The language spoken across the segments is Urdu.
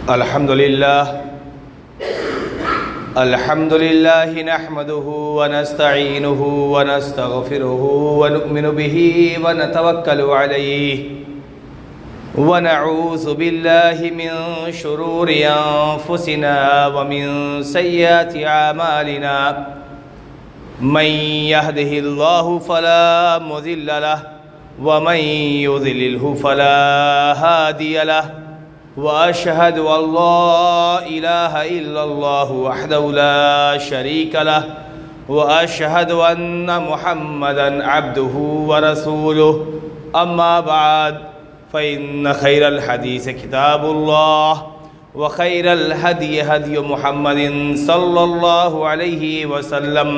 الحمد لله نحمده ونستعينه ونستغفره ونؤمن به ونتوكل عليه ونعوذ بالله من شرور أنفسنا ومن سيئات أعمالنا من يهده الله فلا مضل له ومن يضلله فلا هادي له وأشهد أن لا إله إلا الله وحده لا شريك له وأشهد أن محمدًا عبده ورسوله أما بعد فإن خير الحديث كتاب الله وخير الهدي هدي محمد صلى الله عليه وسلم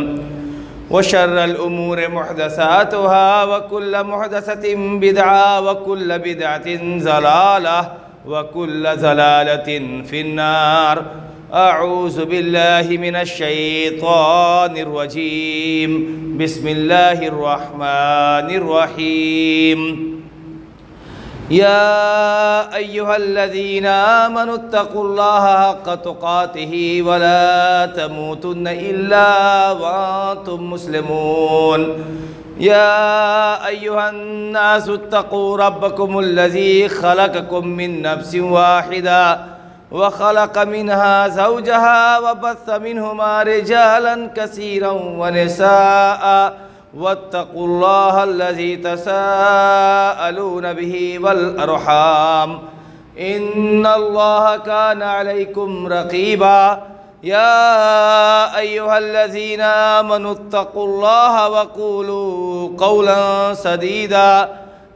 وشر الأمور محدثاتها وكل محدثة بدعة وكل بدعة ضلالة وكل ضلالة في النار أعوذ بالله من الشيطان الرجيم بسم الله الرحمن الرحيم يا أيها الذين آمنوا اتقوا الله حق تقاته ولا تموتن إلا وأنتم مسلمون يا أيها الناس اتقوا ربكم الذي خلقكم من نفس واحدة وخلق منها زوجها وبث منهما رجالا كثيرا ونساء واتقوا الله الذي تساءلون به والأرحام إن الله كان عليكم رقيبا يا أيها الذين آمنوا اتقوا الله وقولوا قولا سديدا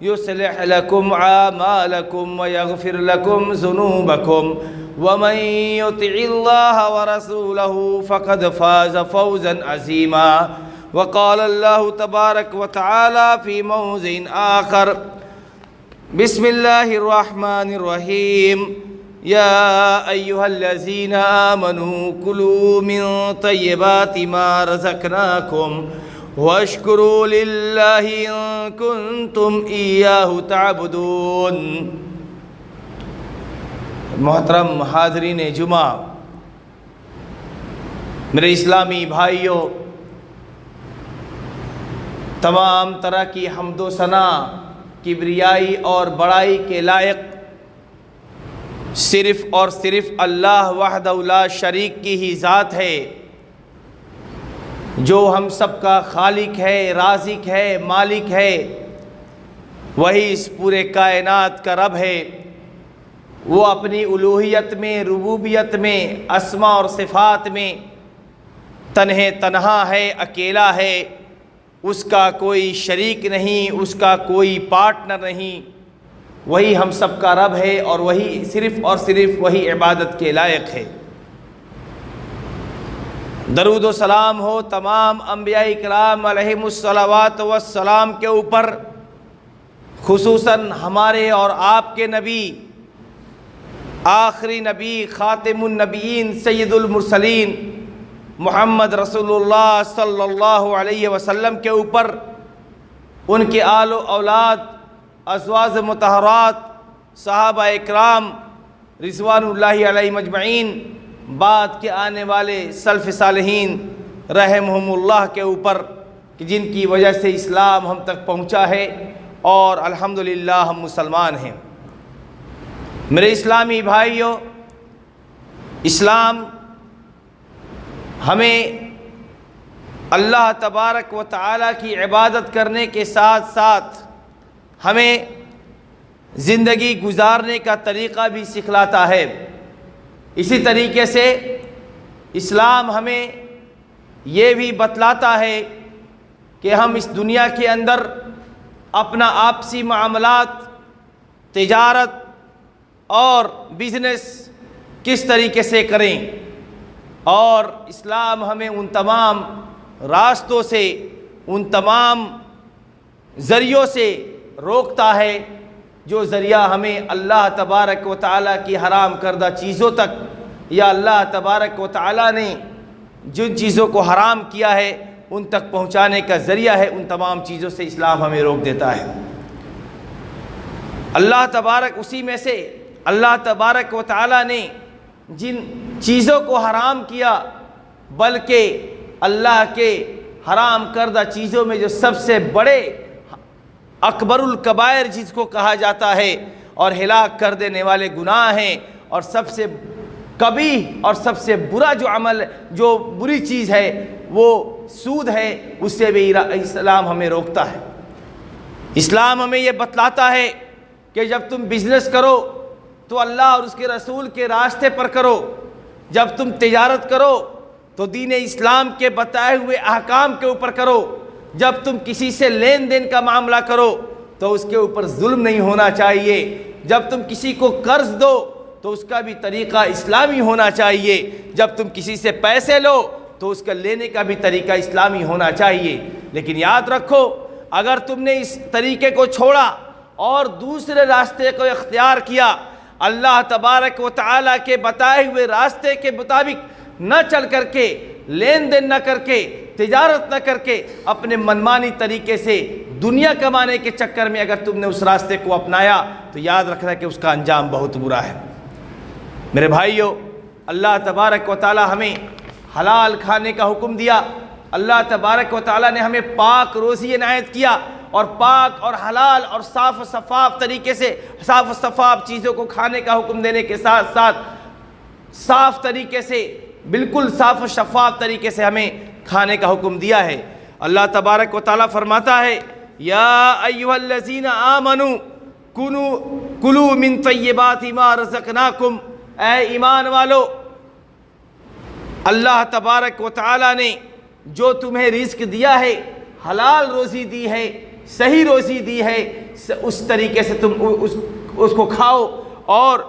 يصلح لكم أعمالكم ويغفر لكم ذنوبكم ومن يطع الله ورسوله فقد فاز فوزا عظيما وقال الله تبارك وتعالى في موضع آخر بسم الله الرحمن الرحيم يا أيها الذين آمنوا كلوا من طيبات ما رزقناكم واشكروا لله إن كنتم إياه تعبدون۔ محترم حاضرین جمعہ، میرے اسلامی بھائیوں، تمام طرح کی حمد و ثنا، کبریائی اور بڑائی کے لائق صرف اور صرف اللہ وحدہ لا شریک کی ہی ذات ہے، جو ہم سب کا خالق ہے، رازق ہے، مالک ہے۔ وہی اس پورے کائنات کا رب ہے۔ وہ اپنی الوہیت میں، ربوبیت میں، اسماء اور صفات میں تنہا ہے، اکیلا ہے۔ اس کا کوئی شریک نہیں، اس کا کوئی پارٹنر نہیں۔ وہی ہم سب کا رب ہے اور وہی صرف اور صرف وہی عبادت کے لائق ہے۔ درود و سلام ہو تمام انبیاء کرام علیہم الصلوات والسلام کے اوپر، خصوصاً ہمارے اور آپ کے نبی، آخری نبی، خاتم النبیین، سید المرسلین محمد رسول اللہ صلی اللہ علیہ وسلم کے اوپر، ان کے آل و اولاد، ازواج مطہرات، صحابہ اکرام رضوان اللہ علیہم اجمعین، بعد کے آنے والے سلف صالحین رحمہم اللہ کے اوپر، کہ جن کی وجہ سے اسلام ہم تک پہنچا ہے اور الحمدللہ ہم مسلمان ہیں۔ میرے اسلامی بھائیوں، اسلام ہمیں اللہ تبارک و تعالیٰ کی عبادت کرنے کے ساتھ ساتھ ہمیں زندگی گزارنے کا طریقہ بھی سکھلاتا ہے۔ اسی طریقے سے اسلام ہمیں یہ بھی بتلاتا ہے کہ ہم اس دنیا کے اندر اپنا آپسی معاملات، تجارت اور بزنس کس طریقے سے کریں، اور اسلام ہمیں ان تمام راستوں سے، ان تمام ذریعوں سے روکتا ہے جو ذریعہ ہمیں اللہ تبارک و تعالیٰ کی حرام کردہ چیزوں تک، یا اللہ تبارک و تعالیٰ نے جن چیزوں کو حرام کیا ہے ان تک پہنچانے کا ذریعہ ہے، ان تمام چیزوں سے اسلام ہمیں روک دیتا ہے۔ اللہ تبارک اسی میں سے اللہ تبارک و تعالیٰ نے جن چیزوں کو حرام کیا، بلکہ اللہ کے حرام کردہ چیزوں میں جو سب سے بڑے اکبر الکبائر جس کو کہا جاتا ہے اور ہلاک کر دینے والے گناہ ہیں، اور سب سے قبیح اور سب سے برا جو عمل، جو بری چیز ہے وہ سود ہے، اس سے بھی اسلام ہمیں روکتا ہے۔ اسلام ہمیں یہ بتلاتا ہے کہ جب تم بزنس کرو تو اللہ اور اس کے رسول کے راستے پر کرو، جب تم تجارت کرو تو دین اسلام کے بتائے ہوئے احکام کے اوپر کرو، جب تم کسی سے لین دین کا معاملہ کرو تو اس کے اوپر ظلم نہیں ہونا چاہیے، جب تم کسی کو قرض دو تو اس کا بھی طریقہ اسلامی ہونا چاہیے، جب تم کسی سے پیسے لو تو اس کا لینے کا بھی طریقہ اسلامی ہونا چاہیے۔ لیکن یاد رکھو، اگر تم نے اس طریقے کو چھوڑا اور دوسرے راستے کو اختیار کیا، اللہ تبارک و تعالیٰ کے بتائے ہوئے راستے کے مطابق نہ چل کر کے، لین دین نہ کر کے، تجارت نہ کر کے، اپنے منمانی طریقے سے دنیا کمانے کے چکر میں اگر تم نے اس راستے کو اپنایا تو یاد رکھنا کہ اس کا انجام بہت برا ہے۔ میرے بھائیو، اللہ تبارک و تعالیٰ ہمیں حلال کھانے کا حکم دیا، اللہ تبارک و تعالیٰ نے ہمیں پاک روزی عنایت کیا، اور پاک اور حلال اور صاف و شفاف طریقے سے صاف و شفاف چیزوں کو کھانے کا حکم دینے کے ساتھ ساتھ صاف طریقے سے، بالکل صاف و شفاف طریقے سے ہمیں کھانے کا حکم دیا ہے۔ اللہ تبارک و تعالیٰ فرماتا ہے، یا ایھا الذین آمنوا کلوا من طیبات ما رزقناکم، اے ایمان والو، اللہ تبارک و تعالیٰ نے جو تمہیں رزق دیا ہے، حلال روزی دی ہے، صحیح روزی دی ہے، اس طریقے سے تم اس کو کھاؤ، اور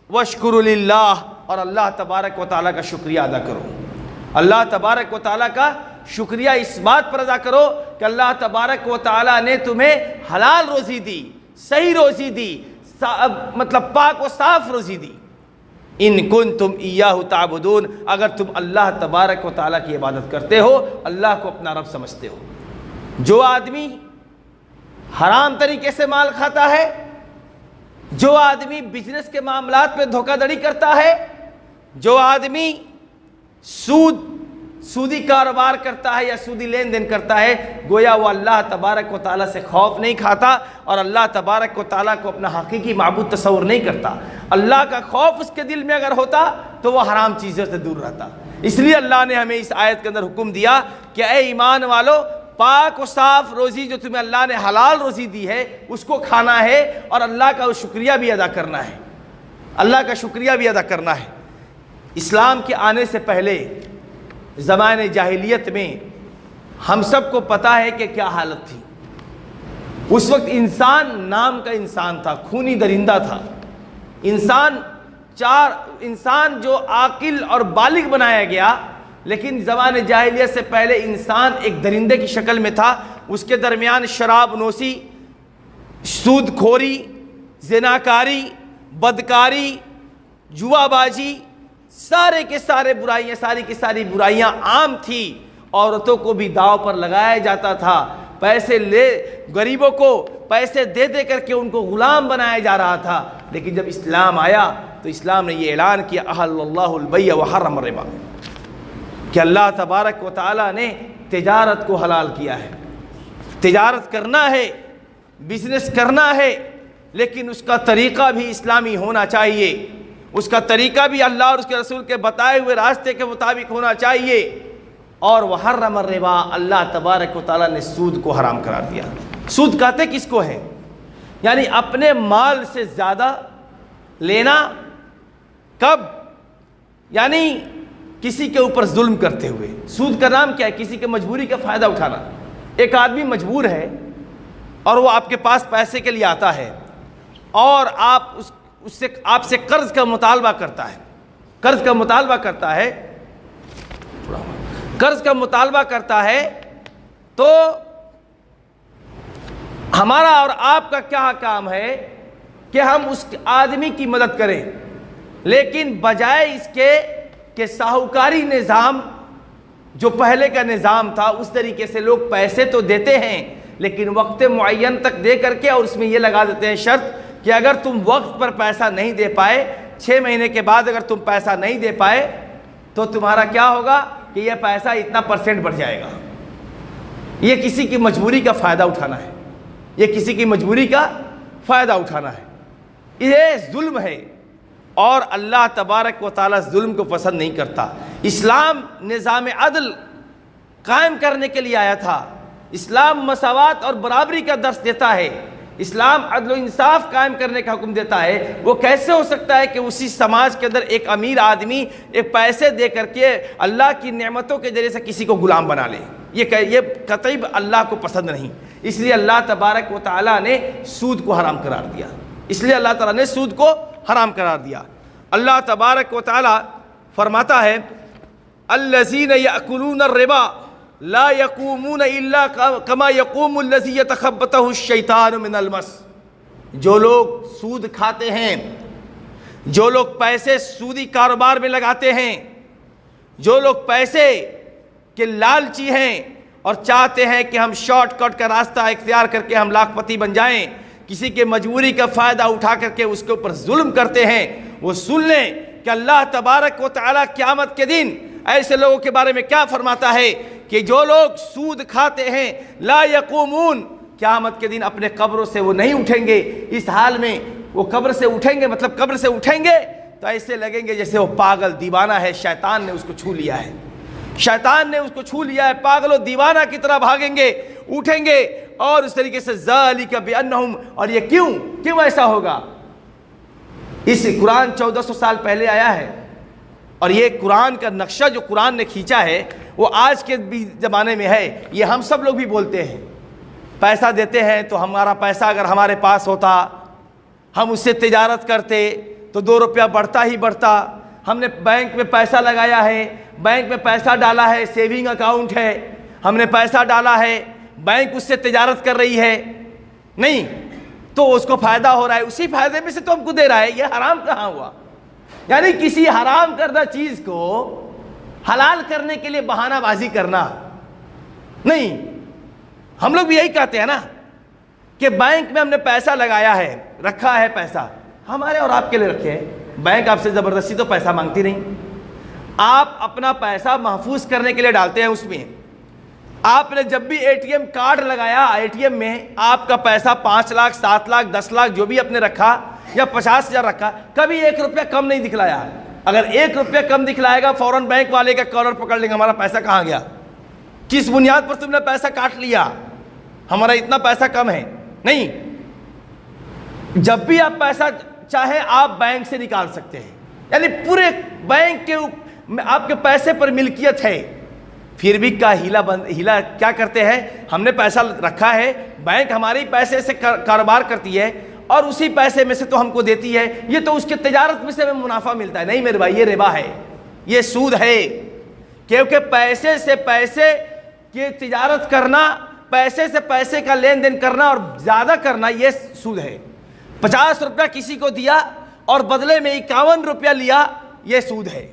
واشکروا للہ، اور اللہ تبارک و تعالیٰ کا شکریہ ادا کرو۔ اللہ تبارک و تعالیٰ کا شکریہ اس بات پر ادا کرو کہ اللہ تبارک و تعالیٰ نے تمہیں حلال روزی دی، صحیح روزی دی، مطلب پاک و صاف روزی دی۔ ان کنتم ایاہ تعبدون، اگر تم اللہ تبارک و تعالیٰ کی عبادت کرتے ہو، اللہ کو اپنا رب سمجھتے ہو۔ جو آدمی حرام طریقے سے مال کھاتا ہے، جو آدمی بزنس کے معاملات میں دھوکہ دڑی کرتا ہے، جو آدمی سودی کاروبار کرتا ہے یا سودی لین دین کرتا ہے، گویا وہ اللہ تبارک و تعالیٰ سے خوف نہیں کھاتا اور اللہ تبارک و تعالیٰ کو اپنا حقیقی معبود تصور نہیں کرتا۔ اللہ کا خوف اس کے دل میں اگر ہوتا تو وہ حرام چیزوں سے دور رہتا۔ اس لیے اللہ نے ہمیں اس آیت کے اندر حکم دیا کہ اے ایمان والو، پاک و صاف روزی جو تمہیں اللہ نے حلال روزی دی ہے اس کو کھانا ہے، اور اللہ کا شکریہ بھی ادا کرنا ہے، اللہ کا شکریہ بھی ادا کرنا ہے۔ اسلام کے آنے سے پہلے زمانے جاہلیت میں ہم سب کو پتہ ہے کہ کیا حالت تھی۔ اس وقت انسان نام کا انسان تھا، خونی درندہ تھا۔ انسان جو عاقل اور بالغ بنایا گیا، لیکن زمانے جاہلیت سے پہلے انسان ایک درندے کی شکل میں تھا۔ اس کے درمیان شراب نوشی، سود خوری، زناکاری، بدکاری، جوا بازی، سارے کی ساری برائیاں عام تھی۔ عورتوں کو بھی داؤ پر لگایا جاتا تھا، غریبوں کو پیسے دے دے کر کے ان کو غلام بنایا جا رہا تھا۔ لیکن جب اسلام آیا تو اسلام نے یہ اعلان کیا، احل اللہ البیع وحرم الربا، کہ اللہ تبارک و تعالیٰ نے تجارت کو حلال کیا ہے۔ تجارت کرنا ہے، بزنس کرنا ہے، لیکن اس کا طریقہ بھی اسلامی ہونا چاہیے، اس کا طریقہ بھی اللہ اور اس کے رسول کے بتائے ہوئے راستے کے مطابق ہونا چاہیے۔ اور وحرم الربا، اللہ تبارک و تعالیٰ نے سود کو حرام قرار دیا۔ سود کہتے کس کو ہے؟ یعنی اپنے مال سے زیادہ لینا۔ کب؟ یعنی کسی کے اوپر ظلم کرتے ہوئے۔ سود کا نام کیا ہے؟ کسی کے مجبوری کا فائدہ اٹھانا۔ ایک آدمی مجبور ہے اور وہ آپ کے پاس پیسے کے لیے آتا ہے اور آپ سے قرض کا مطالبہ کرتا ہے۔ قرض کا مطالبہ کرتا ہے تو ہمارا اور آپ کا کیا کام ہے کہ ہم اس آدمی کی مدد کریں، لیکن بجائے اس کے کہ ساہوکاری نظام جو پہلے کا نظام تھا اس طریقے سے لوگ پیسے تو دیتے ہیں، لیکن وقت معین تک دے کر کے، اور اس میں یہ لگا دیتے ہیں شرط کہ اگر تم وقت پر پیسہ نہیں دے پائے 6 مہینے کے بعد اگر تم پیسہ نہیں دے پائے تو تمہارا کیا ہوگا کہ یہ پیسہ اتنا % بڑھ جائے گا۔ یہ کسی کی مجبوری کا فائدہ اٹھانا ہے، یہ کسی کی مجبوری کا فائدہ اٹھانا ہے، یہ ظلم ہے، اور اللہ تبارک و تعالیٰ ظلم کو پسند نہیں کرتا۔ اسلام نظام عدل قائم کرنے کے لیے آیا تھا، اسلام مساوات اور برابری کا درس دیتا ہے، اسلام عدل و انصاف قائم کرنے کا حکم دیتا ہے۔ وہ کیسے ہو سکتا ہے کہ اسی سماج کے اندر ایک امیر آدمی ایک پیسے دے کر کے اللہ کی نعمتوں کے ذریعے سے کسی کو غلام بنا لے؟ یہ قطعی اللہ کو پسند نہیں، اس لیے اللہ تبارک و تعالیٰ نے سود کو حرام قرار دیا، اس لیے اللہ تعالیٰ نے سود کو حرام قرار دیا۔ اللہ تبارک و تعالیٰ فرماتا ہے الذین یأکلون الربا لا یقومون الا کما یقوم الذی یتخبطہ الشیطان من المس۔ جو لوگ سود کھاتے ہیں، جو لوگ پیسے سودی کاروبار میں لگاتے ہیں، جو لوگ پیسے کے لالچی ہیں اور چاہتے ہیں کہ ہم شارٹ کٹ کا راستہ اختیار کر کے ہم لاکھ پتی بن جائیں، کسی کے مجبوری کا فائدہ اٹھا کر کے اس کے اوپر ظلم کرتے ہیں، وہ سن لیں کہ اللہ تبارک و تعالیٰ قیامت کے دن ایسے لوگوں کے بارے میں کیا فرماتا ہے کہ جو لوگ سود کھاتے ہیں لا یقومون، قیامت کے دن اپنے قبروں سے وہ نہیں اٹھیں گے۔ اس حال میں وہ قبر سے اٹھیں گے، مطلب قبر سے اٹھیں گے تو ایسے لگیں گے جیسے وہ پاگل دیوانہ ہے، شیطان نے اس کو چھو لیا ہے، شیطان نے اس کو چھو لیا ہے، پاگل و دیوانہ کی طرح بھاگیں گے، اٹھیں گے، اور اس طریقے سے ذالک بانہم، اور یہ کیوں ایسا ہوگا؟ اس قرآن 1400 سال پہلے آیا ہے، اور یہ قرآن کا نقشہ جو قرآن نے کھینچا ہے وہ آج کے بھی زمانے میں ہے۔ یہ ہم سب لوگ بھی بولتے ہیں، پیسہ دیتے ہیں تو ہمارا پیسہ اگر ہمارے پاس ہوتا، ہم اس سے تجارت کرتے تو 2 روپیہ بڑھتا ہی بڑھتا۔ ہم نے بینک میں پیسہ لگایا ہے، بینک میں پیسہ ڈالا ہے، سیونگ اکاؤنٹ ہے، ہم نے پیسہ ڈالا ہے، بینک اس سے تجارت کر رہی ہے، نہیں تو اس کو فائدہ ہو رہا ہے، اسی فائدے میں سے تو ہم کو دے رہا ہے، یہ حرام کہاں ہوا؟ یعنی کسی حرام کردہ چیز کو حلال کرنے کے لیے بہانہ بازی کرنا نہیں۔ ہم لوگ بھی یہی کہتے ہیں نا کہ بینک میں ہم نے پیسہ لگایا ہے، رکھا ہے پیسہ، ہمارے اور آپ کے لیے رکھے ہیں، بینک آپ سے زبردستی تو پیسہ مانگتی نہیں، آپ اپنا پیسہ محفوظ کرنے کے لیے ڈالتے ہیں۔ اس میں آپ نے جب بھی ATM کارڈ لگایا، ATM میں آپ کا پیسہ 5 لاکھ 7 لاکھ 10 لاکھ جو بھی آپ نے رکھا یا 50,000 رکھا، کبھی 1 روپیہ کم نہیں دکھلایا۔ اگر 1 روپیہ کم دکھلائے گا فوراً بینک والے کا کالر پکڑ لیں گے، ہمارا پیسہ کہاں گیا، کس بنیاد پر تم نے پیسہ کاٹ لیا، ہمارا اتنا پیسہ کم ہے۔ نہیں، جب بھی آپ پیسہ چاہے آپ بینک سے نکال سکتے ہیں، یعنی پورے بینک کے آپ کے پیسے پر ملکیت ہے۔ پھر بھی کا ہیلا کیا کرتے ہیں، ہم نے پیسہ رکھا ہے، بینک ہمارے پیسے سے کاروبار کرتی ہے اور اسی پیسے میں سے تو ہم کو دیتی ہے، یہ تو اس کے تجارت میں سے ہمیں منافع ملتا ہے۔ نہیں میرے بھائی، یہ ربا ہے، یہ سود ہے، کیونکہ پیسے سے پیسے کی تجارت کرنا، پیسے سے پیسے کا لین دین کرنا اور زیادہ کرنا، یہ سود ہے۔ 50 روپیہ کسی کو دیا اور بدلے میں 51 روپیہ لیا، یہ سود ہے۔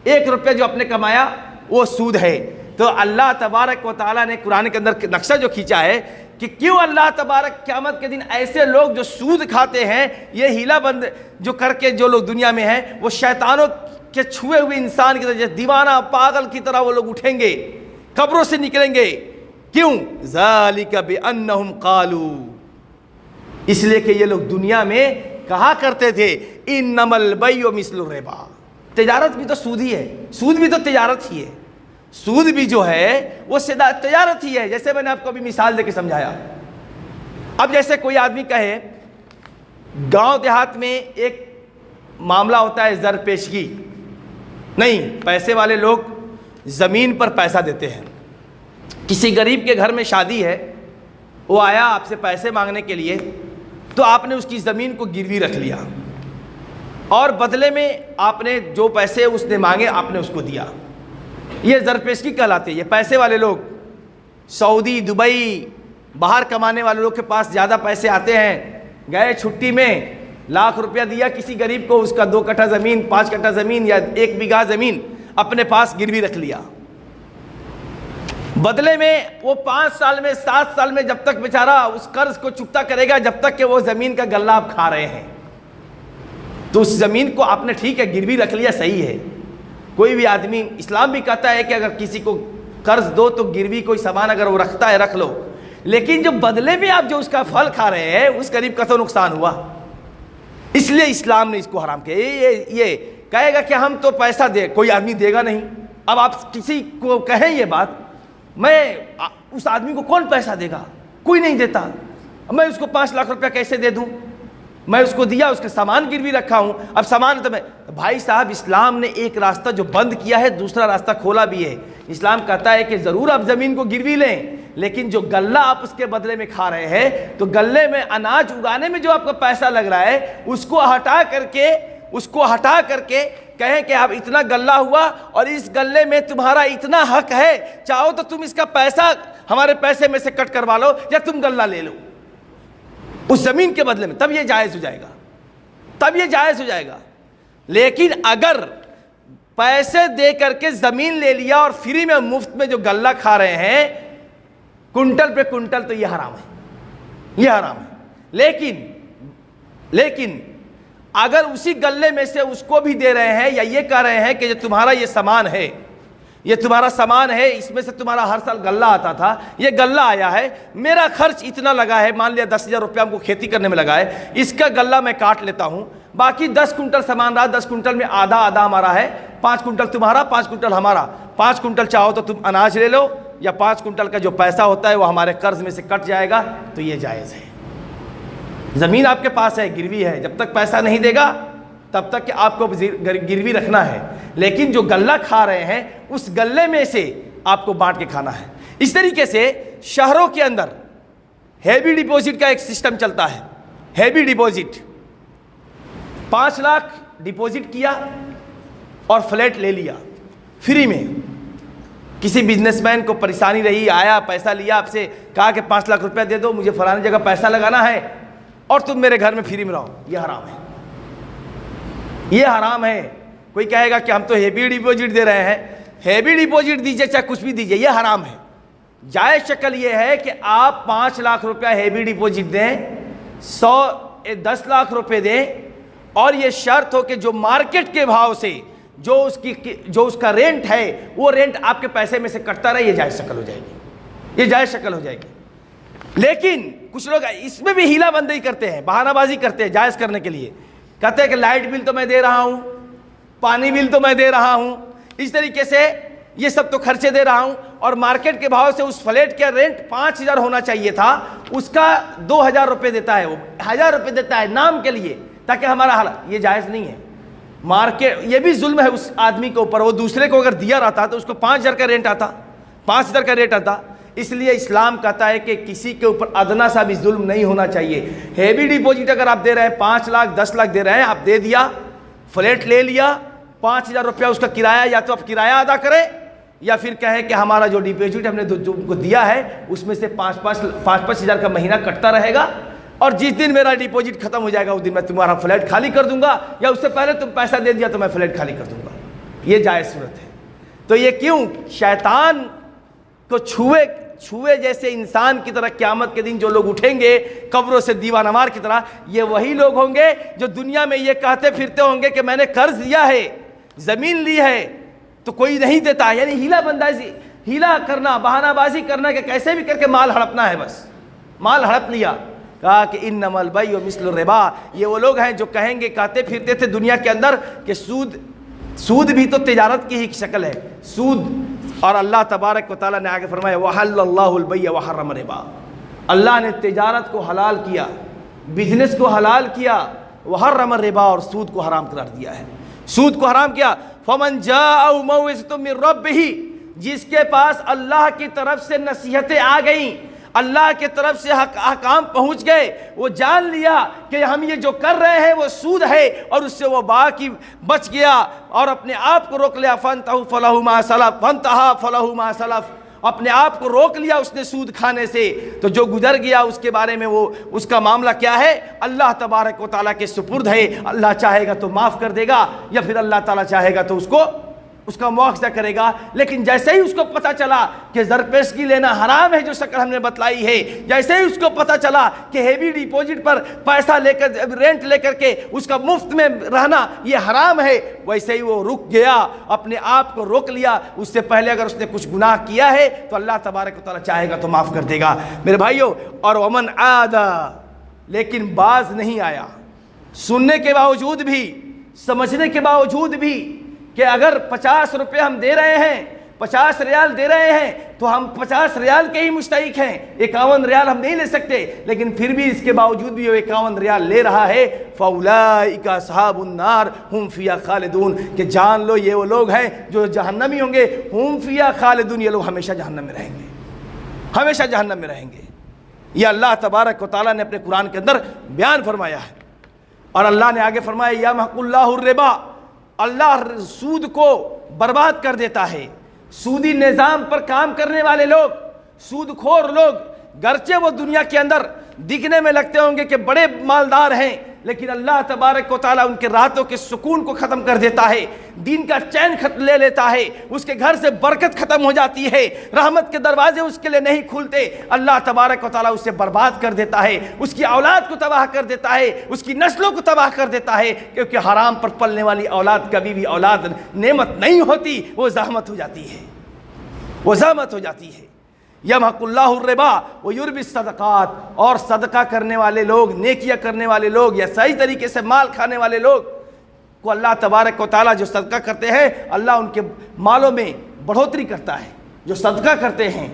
1 روپیہ جو آپ نے کمایا وہ سود ہے۔ تو اللہ تبارک و تعالیٰ نے قرآن کے اندر نقشہ جو کھینچا ہے کہ کیوں اللہ تبارک قیامت کے دن ایسے لوگ جو سود کھاتے ہیں، یہ ہیلا بند جو کر کے جو لوگ دنیا میں ہیں، وہ شیطانوں کے چھوئے ہوئے انسان کی طرح، دیوانہ پاگل کی طرح وہ لوگ اٹھیں گے، قبروں سے نکلیں گے۔ کیوں؟ ذالک بانہم قالوا، اس لیے کہ یہ لوگ دنیا میں کہا کرتے تھے انما البیع مثل الربا، تجارت بھی تو سود ہی ہے، سود بھی تو تجارت ہی ہے، سود بھی جو ہے وہ تجارت ہی ہے۔ جیسے میں نے آپ کو ابھی مثال دے کے سمجھایا۔ اب جیسے کوئی آدمی کہے، گاؤں دیہات میں ایک معاملہ ہوتا ہے زر پیشگی، نہیں، پیسے والے لوگ زمین پر پیسہ دیتے ہیں۔ کسی غریب کے گھر میں شادی ہے، وہ آیا آپ سے پیسے مانگنے کے لیے، تو آپ نے اس کی زمین کو گروی رکھ لیا اور بدلے میں آپ نے جو پیسے اس نے مانگے آپ نے اس کو دیا، یہ زرپیشگی کہلاتے ہیں۔ یہ پیسے والے لوگ سعودی، دبئی، باہر کمانے والے لوگ کے پاس زیادہ پیسے آتے ہیں، گئے چھٹی میں، لاکھ روپیہ دیا کسی غریب کو، اس کا 2 کٹھا زمین، 5 کٹھا زمین یا 1 بیگھہ زمین اپنے پاس گروی رکھ لیا، بدلے میں وہ 5 سال میں 7 سال میں جب تک بیچارہ اس قرض کو چکتا کرے گا، جب تک کہ وہ زمین کا غلہ آپ کھا رہے ہیں۔ تو اس زمین کو آپ نے ٹھیک ہے گروی رکھ لیا، صحیح ہے. کوئی بھی آدمی، اسلام بھی کہتا ہے کہ اگر کسی کو قرض دو تو گروی کوئی سامان اگر وہ رکھتا ہے رکھ لو، لیکن جو بدلے میں آپ جو اس کا پھل کھا رہے ہیں اس قریب کا تو نقصان ہوا. اس لیے اسلام نے اس کو حرام کیا. یہ کہے گا کہ ہم تو پیسہ دے، کوئی آدمی دے گا نہیں. اب آپ کسی کو کہیں یہ بات، میں اس آدمی کو کون پیسہ دے گا؟ کوئی نہیں دیتا. میں اس کو 5 لاکھ روپیہ کیسے دے دوں؟ میں اس کو دیا، اس کے سامان گروی رکھا ہوں، اب سامان تو میں. بھائی صاحب، اسلام نے ایک راستہ جو بند کیا ہے دوسرا راستہ کھولا بھی ہے. اسلام کہتا ہے کہ ضرور آپ زمین کو گروی لیں، لیکن جو غلہ آپ اس کے بدلے میں کھا رہے ہیں، تو غلے میں اناج اگانے میں جو آپ کا پیسہ لگ رہا ہے اس کو ہٹا کر کے کہیں کہ اب اتنا غلہ ہوا اور اس غلے میں تمہارا اتنا حق ہے، چاہو تو تم اس کا پیسہ ہمارے پیسے میں سے کٹ کروا لو یا تم غلہ لے لو اس زمین کے بدلے میں، تب یہ جائز ہو جائے گا. لیکن اگر پیسے دے کر کے زمین لے لیا اور فری میں مفت میں جو غلہ کھا رہے ہیں کنٹل پہ کنٹل، تو یہ حرام ہے. لیکن اگر اسی غلے میں سے اس کو بھی دے رہے ہیں یا یہ کہہ رہے ہیں کہ جو تمہارا یہ سامان ہے، اس میں سے تمہارا ہر سال غلہ آتا تھا، یہ غلہ آیا ہے، میرا خرچ اتنا لگا ہے، مان لیا 10,000 روپیہ ہم کو کھیتی کرنے میں لگا ہے، اس کا غلہ میں کاٹ لیتا ہوں، باقی 10 کنٹل سامان رہا، 10 کنٹل میں آدھا ہمارا ہے، 5 کنٹل تمہارا، 5 کنٹل ہمارا. 5 کنٹل چاہو تو تم اناج لے لو، یا 5 کنٹل کا جو پیسہ ہوتا ہے وہ ہمارے قرض میں سے کٹ جائے گا، تو یہ جائز ہے. زمین آپ کے پاس ہے، گروی ہے، جب تک پیسہ نہیں دے گا تب تک کہ آپ کو گروی رکھنا ہے، لیکن جو غلہ کھا رہے ہیں اس غلے میں سے آپ کو بانٹ کے کھانا ہے. اس طریقے سے شہروں کے اندر ہیوی ڈپوزٹ کا ایک سسٹم چلتا ہے. ہیوی ڈپوزٹ 5 لاکھ ڈپوزٹ کیا اور فلیٹ لے لیا فری میں. کسی بزنس مین کو پریشانی رہی، آیا پیسہ لیا آپ سے، کہا کہ 5 لاکھ روپیہ دے دو، مجھے فلانی جگہ پیسہ لگانا ہے اور تم میرے گھر میں فری میں رہو. یہ حرام ہے. کوئی کہے گا کہ ہم تو ہیوی ڈپوزٹ دے رہے ہیں، ہیوی ڈپوزٹ دیجئے چاہے کچھ بھی دیجئے، یہ حرام ہے. جائز شکل یہ ہے کہ آپ 5 لاکھ روپیہ ہیوی ڈپوزٹ دیں، 10 لاکھ روپے دیں، اور یہ شرط ہو کہ جو مارکیٹ کے بھاؤ سے جو اس کا رینٹ ہے وہ رینٹ آپ کے پیسے میں سے کٹتا رہے. یہ جائز شکل ہو جائے گی. لیکن کچھ لوگ اس میں بھی ہیلا بندی کرتے ہیں، بہانہ بازی کرتے ہیں جائز کرنے کے لیے. کہتے ہیں کہ لائٹ بل تو میں دے رہا ہوں، پانی بل تو میں دے رہا ہوں، اس طریقے سے یہ سب تو خرچے دے رہا ہوں، اور مارکیٹ کے بھاؤ سے اس فلیٹ کا رینٹ 5,000 ہونا چاہیے تھا، اس کا 2,000 روپے دیتا ہے، وہ 1,000 روپے دیتا ہے نام کے لیے تاکہ ہمارا حال. یہ جائز نہیں ہے. مارکیٹ یہ بھی ظلم ہے اس آدمی کے اوپر. وہ دوسرے کو اگر دیا رہتا تو اس کو 5,000 کا ریٹ آتا. اس لیے اسلام کہتا ہے کہ کسی کے اوپر ادنا سا بھی ظلم نہیں ہونا چاہیے. ہیوی ڈپوزٹ اگر آپ دے رہے ہیں 5 لاکھ 10 لاکھ دے رہے ہیں، آپ دے دیا، فلیٹ لے لیا، 5,000 روپیہ اس کا کرایہ، یا تو آپ کرایہ ادا کریں یا پھر کہیں کہ ہمارا جو ڈپوزٹ ہم نے جو کو دیا ہے اس میں سے 5,000 کا مہینہ کٹتا رہے گا، اور جس دن میرا ڈپوزٹ ختم ہو جائے گا اس دن میں تمہارا فلیٹ خالی کر دوں گا، یا اس سے پہلے تم پیسہ دے دیا تو میں فلیٹ خالی کر دوں گا. یہ جائز صورت ہے. تو یہ کیوں؟ شیطان کو چھوئے جیسے انسان کی طرح قیامت کے دن جو لوگ اٹھیں گے قبروں سے دیوانہ وار کی طرح، یہ وہی لوگ ہوں گے جو دنیا میں یہ کہتے پھرتے ہوں گے کہ میں نے قرض لیا ہے، زمین لی ہے تو کوئی نہیں دیتا. یعنی ہیلا کرنا، بہانہ بازی کرنا کہ کیسے بھی کر کے مال ہڑپنا ہے. بس مال ہڑپ لیا. کہا کہ انما البیع مثل الربا. یہ وہ لوگ ہیں جو کہیں گے، کہتے پھرتے تھے دنیا کے اندر کہ سود بھی تو تجارت کی ہی شکل ہے، سود. اور اللہ تبارک و تعالیٰ نے آگے فرمایا وَحَلَّ اللَّهُ الْبَيْعَ وَحَرَّمَ الرِّبَا. اللہ نے تجارت کو حلال کیا، بزنس کو حلال کیا، وَحَرَّمَ الرِّبَا، اور سود کو حرام قرار دیا ہے. سود کو حرام کیا. فَمَنْ جَاءَهُ مَوْعِظَةٌ مِّن رَّبِّهِ، جس کے پاس اللہ کی طرف سے نصیحتیں آ گئیں، اللہ کی طرف سے احکام پہنچ گئے، وہ جان لیا کہ ہم یہ جو کر رہے ہیں وہ سود ہے، اور اس سے وہ باقی بچ گیا اور اپنے آپ کو روک لیا. فَانْتَهُ فَلَهُ مَا سَلَفَ وَانْتَهَا فَلَهُ مَا سَلَفَ. اپنے آپ کو روک لیا اس نے سود کھانے سے، تو جو گزر گیا اس کے بارے میں وہ اس کا معاملہ کیا ہے اللہ تبارک و تعالیٰ کے سپرد ہے. اللہ چاہے گا تو معاف کر دے گا، یا پھر اللہ تعالیٰ چاہے گا تو اس کو اس کا مواخذہ کرے گا، لیکن جیسے ہی اس کو پتہ چلا کہ زرپیشگی لینا حرام ہے جو شکل ہم نے بتلائی ہے، جیسے ہی اس کو پتہ چلا کہ ہیوی ڈیپوزٹ پر پیسہ لے کر رینٹ لے کر کے اس کا مفت میں رہنا یہ حرام ہے، ویسے ہی وہ رک گیا، اپنے آپ کو روک لیا۔ اس سے پہلے اگر اس نے کچھ گناہ کیا ہے تو اللہ تبارک و تعالیٰ چاہے گا تو معاف کر دے گا۔ میرے بھائیوں، اور ومن عاد، لیکن باز نہیں آیا، سننے کے باوجود بھی، سمجھنے کے باوجود بھی کہ اگر 50 روپے ہم دے رہے ہیں، 50 ریال دے رہے ہیں تو ہم 50 ریال کے ہی مستحق ہیں، 51 ریال ہم نہیں لے سکتے، لیکن پھر بھی اس کے باوجود بھی وہ 51 ریال لے رہا ہے، فَأُولَٰئِكَ أَصْحَابُ النَّارِ هُمْ فِيهَا خَالِدُونَ، کہ جان لو یہ وہ لوگ ہیں جو جہنمی ہوں گے، ہم فیہا خالدون، یہ لوگ ہمیشہ جہنم میں رہیں گے، ہمیشہ جہنم میں رہیں گے۔ یہ اللہ تبارک و تعالیٰ نے اپنے قرآن کے اندر بیان فرمایا ہے۔ اور اللہ نے آگے فرمایا یمحق اللہ الربا، اللہ سود کو برباد کر دیتا ہے۔ سودی نظام پر کام کرنے والے لوگ، سود خور لوگ، گرچہ وہ دنیا کے اندر دکھنے میں لگتے ہوں گے کہ بڑے مالدار ہیں، لیکن اللہ تبارک و تعالیٰ ان کے راتوں کے سکون کو ختم کر دیتا ہے، دین کا چین لے لیتا ہے، اس کے گھر سے برکت ختم ہو جاتی ہے، رحمت کے دروازے اس کے لیے نہیں کھلتے، اللہ تبارک و تعالیٰ اسے برباد کر دیتا ہے، اس کی اولاد کو تباہ کر دیتا ہے، اس کی نسلوں کو تباہ کر دیتا ہے، کیونکہ حرام پر پلنے والی اولاد کبھی بھی اولاد نعمت نہیں ہوتی، وہ زحمت ہو جاتی ہے، وہ زحمت ہو جاتی ہے۔ یمحق اللہ الربا ویربی الصدقات، اور صدقہ کرنے والے لوگ، نیکیاں کرنے والے لوگ، یا صحیح طریقے سے مال کھانے والے لوگ کو اللہ تبارک و تعالیٰ جو صدقہ کرتے ہیں اللہ ان کے مالوں میں بڑھوتری کرتا ہے، جو صدقہ کرتے ہیں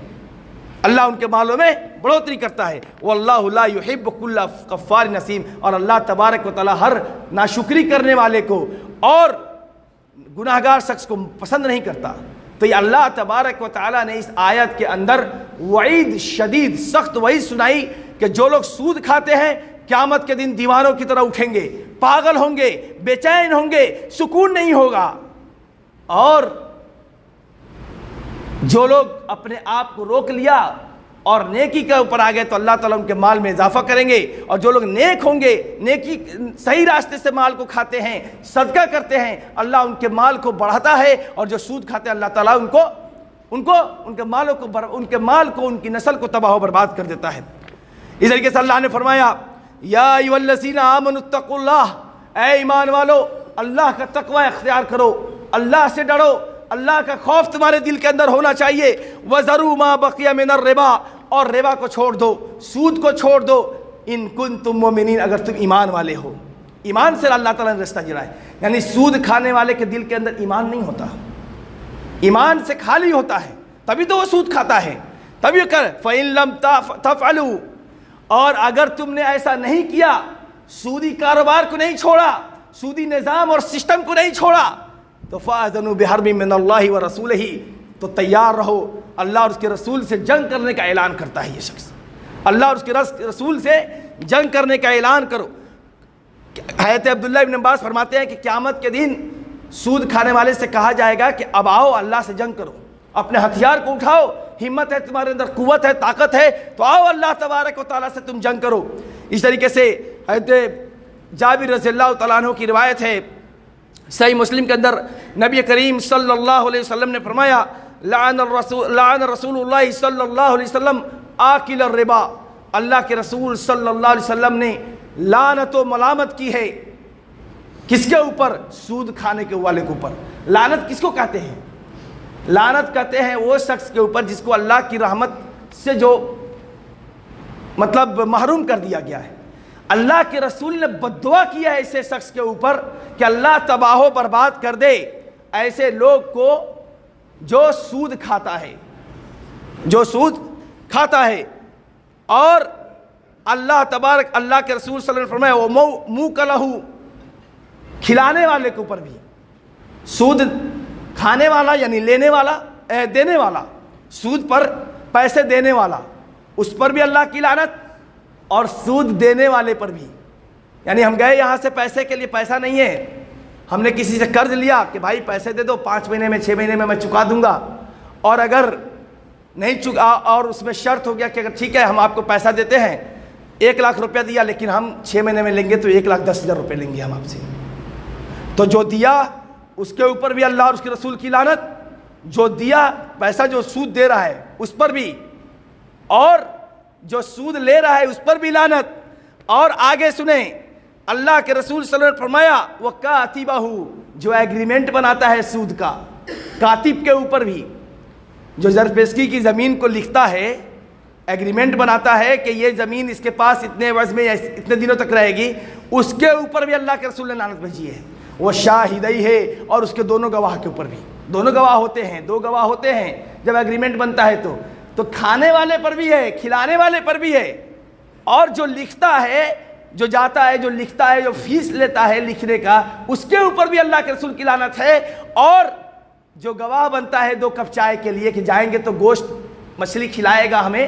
اللہ ان کے مالوں میں بڑھوتری کرتا ہے۔ واللہ لا یحب کل کفار نسیم، اور اللہ تبارک و تعالیٰ ہر ناشکری کرنے والے کو اور گناہگار شخص کو پسند نہیں کرتا۔ تو یہ اللہ تبارک و تعالیٰ نے اس آیت کے اندر وعید شدید سخت وعید سنائی کہ جو لوگ سود کھاتے ہیں قیامت کے دن دیوانوں کی طرح اٹھیں گے، پاگل ہوں گے، بے چین ہوں گے، سکون نہیں ہوگا۔ اور جو لوگ اپنے آپ کو روک لیا اور نیکی کے اوپر آ گئے تو اللہ تعالیٰ ان کے مال میں اضافہ کریں گے، اور جو لوگ نیک ہوں گے، نیکی صحیح راستے سے مال کو کھاتے ہیں، صدقہ کرتے ہیں، اللہ ان کے مال کو بڑھاتا ہے، اور جو سود کھاتے ہیں اللہ تعالیٰ ان کے مال کو ان کی نسل کو تباہ و برباد کر دیتا ہے۔ اس طریقے سے اللہ نے فرمایا یا ایھا الذین آمنوا اتقوا اللہ، اے ایمان والو اللہ کا تقوی اختیار کرو، اللہ سے ڈرو، اللہ کا خوف تمہارے دل کے اندر ہونا چاہیے۔ وَذَرُوا مَا بَقِيَ مِنَ الرِّبَا، اور ربا کو چھوڑ دو، سود کو چھوڑ دو، ان کنتم مؤمنین، اگر تم ایمان والے ہو۔ ایمان سے اللہ تعالیٰ نے رشتہ جڑا ہے، یعنی سود کھانے والے کے دل کے اندر ایمان نہیں ہوتا، ایمان سے خالی ہوتا ہے، تبھی تو وہ سود کھاتا ہے، تبھی فَإِن لَمْ تَفْعَلُوا، اور اگر تم نے ایسا نہیں کیا، سودی کاروبار کو نہیں چھوڑا، سودی نظام اور سسٹم کو نہیں چھوڑا، تو فَأَذَنُوا بِحَرْبٍ مِّنَ اللَّهِ وَرَسُولِهِ، تو تیار رہو، اللہ اور اس کے رسول سے جنگ کرنے کا اعلان کرتا ہے یہ شخص، اللہ اور اس کے رسول سے جنگ کرنے کا اعلان کرو۔ حضرت عبداللہ ابن عباس فرماتے ہیں کہ قیامت کے دن سود کھانے والے سے کہا جائے گا کہ اب آؤ اللہ سے جنگ کرو، اپنے ہتھیار کو اٹھاؤ، ہمت ہے تمہارے اندر، قوت ہے، طاقت ہے، تو آؤ اللہ تبارک و تعالیٰ سے تم جنگ کرو۔ اس طریقے سے حضرت جابر رضی اللہ تعالیٰ عنہ کی روایت ہے، صحیح مسلم کے اندر نبی کریم صلی اللہ علیہ وسلم نے فرمایا لعن رسول اللہ صلی اللہ علیہ وسلم آکل الربا، اللہ کے رسول صلی اللہ علیہ وسلم نے لعنت و ملامت کی ہے، کس کے اوپر؟ سود کھانے کے والے کے اوپر۔ لعنت کس کو کہتے ہیں؟ لعنت کہتے ہیں وہ شخص کے اوپر جس کو اللہ کی رحمت سے جو محروم کر دیا گیا ہے۔ اللہ کے رسول نے بد دعا کیا ہے ایسے شخص کے اوپر کہ اللہ تباہ و برباد کر دے ایسے لوگ کو جو سود کھاتا ہے، جو سود کھاتا ہے۔ اور اللہ تبارک، اللہ کے رسول صلی اللہ علیہ وسلم نے فرمایا وَمُوكَلَهُ، کھلانے والے کے اوپر بھی، سود کھانے والا یعنی لینے والا، دینے والا، سود پر پیسے دینے والا، اس پر بھی اللہ کی لعنت، اور سود دینے والے پر بھی۔ یعنی ہم گئے یہاں سے پیسے کے لیے، پیسہ نہیں ہے، ہم نے کسی سے قرض لیا کہ بھائی پیسے دے دو، 5 مہینے میں 6 مہینے میں چکا دوں گا، اور اگر نہیں چکا اور اس میں شرط ہو گیا کہ اگر ٹھیک ہے ہم آپ کو پیسہ دیتے ہیں، 1 لاکھ روپیہ دیا لیکن ہم 6 مہینے میں لیں گے تو 1,10,000 روپے لیں گے ہم آپ سے، تو جو دیا اس کے اوپر بھی اللہ اور اس کے رسول کی لعنت، جو دیا پیسہ جو سود دے رہا ہے اس پر بھی، اور جو سود لے رہا ہے اس پر بھی لعنت۔ اور آگے سنیں، اللہ کے رسول صلی اللہ علیہ وسلم نے فرمایا وَكَاتِبَهُ، جو ایگریمنٹ بناتا ہے سود کا، کاتب کے اوپر بھی، جو زر پیشگی کی زمین کو لکھتا ہے، ایگریمنٹ بناتا ہے کہ یہ زمین اس کے پاس اتنے عوض میں یا اتنے دنوں تک رہے گی، اس کے اوپر بھی اللہ کے رسول نے لعنت بھیجی ہے۔ وہ شاہدی ہے، اور اس کے دونوں گواہ کے اوپر بھی، دونوں گواہ ہوتے ہیں، دو گواہ ہوتے ہیں جب ایگریمنٹ بنتا ہے تو کھانے والے پر بھی ہے، کھلانے والے پر بھی ہے، اور جو لکھتا ہے، جو جاتا ہے، جو لکھتا ہے، جو فیس لیتا ہے لکھنے کا، اس کے اوپر بھی اللہ کے رسول کی لعنت ہے۔ اور جو گواہ بنتا ہے 2 کپ چائے کے لیے کہ جائیں گے تو گوشت مچھلی کھلائے گا ہمیں،